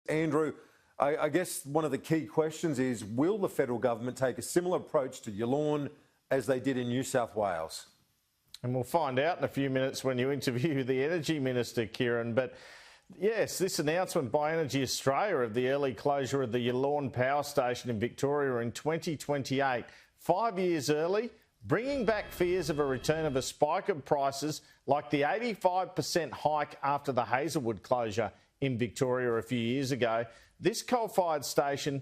Andrew, I guess one of the key questions is, will the federal government take a similar approach to Yallourn as they did in New South Wales? And we'll find out in a few minutes when you interview the Energy Minister, Kieran. But yes, this announcement by Energy Australia of the early closure of the Yallourn power station in Victoria in 2028, 5 years early, bringing back fears of a return of a spike of prices like the 85% hike after the Hazelwood closure in Victoria a few years ago. This coal-fired station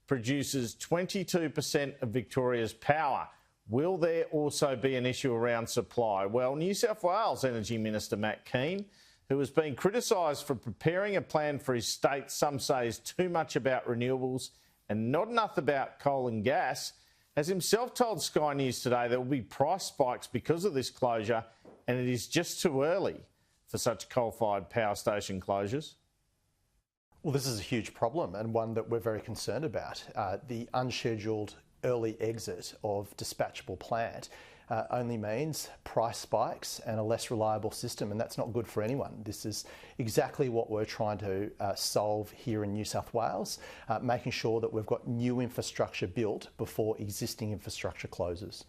produces 22% of Victoria's power. Will there also be an issue around supply? Well, New South Wales Energy Minister Matt Kean, who has been criticised for preparing a plan for his state some say is too much about renewables and not enough about coal and gas, has himself told Sky News today there will be price spikes because of this closure, and it is just too early for such coal-fired power station closures. Well, this is a huge problem and one that we're very concerned about. The unscheduled early exit of dispatchable plant only means price spikes and a less reliable system, and that's not good for anyone. This is exactly what we're trying to solve here in New South Wales, making sure that we've got new infrastructure built before existing infrastructure closes.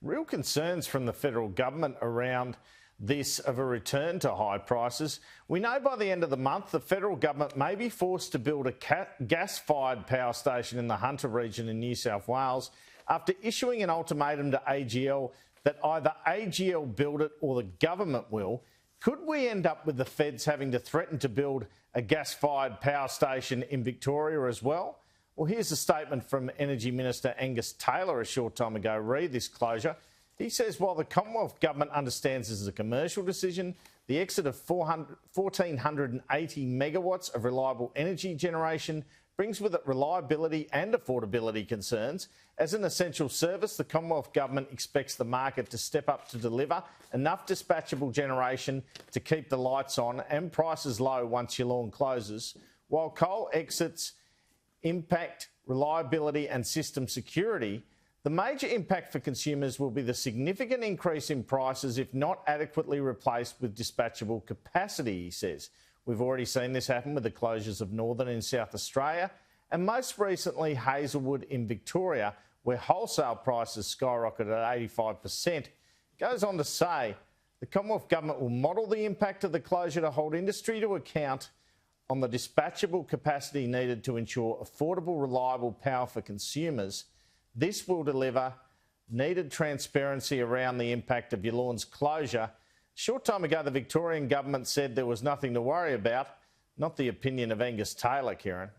Real concerns from the federal government around this of a return to high prices. We know by the end of the month the federal government may be forced to build a gas-fired power station in the Hunter region in New South Wales after issuing an ultimatum to AGL that either AGL build it or the government will. Could we end up with the feds having to threaten to build a gas-fired power station in Victoria as well? Well, here's a statement from Energy Minister Angus Taylor a short time ago. Read this closure. He says while the Commonwealth Government understands this is a commercial decision, the exit of 1,480 megawatts of reliable energy generation brings with it reliability and affordability concerns. As an essential service, the Commonwealth Government expects the market to step up to deliver enough dispatchable generation to keep the lights on and prices low once Yallourn closes. While coal exits impact reliability and system security, the major impact for consumers will be the significant increase in prices if not adequately replaced with dispatchable capacity, he says. We've already seen this happen with the closures of Northern in South Australia and most recently Hazelwood in Victoria, where wholesale prices skyrocketed at 85%. It goes on to say the Commonwealth Government will model the impact of the closure to hold industry to account on the dispatchable capacity needed to ensure affordable, reliable power for consumers. This will deliver needed transparency around the impact of Yallourn's closure. A short time ago, the Victorian government said there was nothing to worry about, not the opinion of Angus Taylor, Kieran.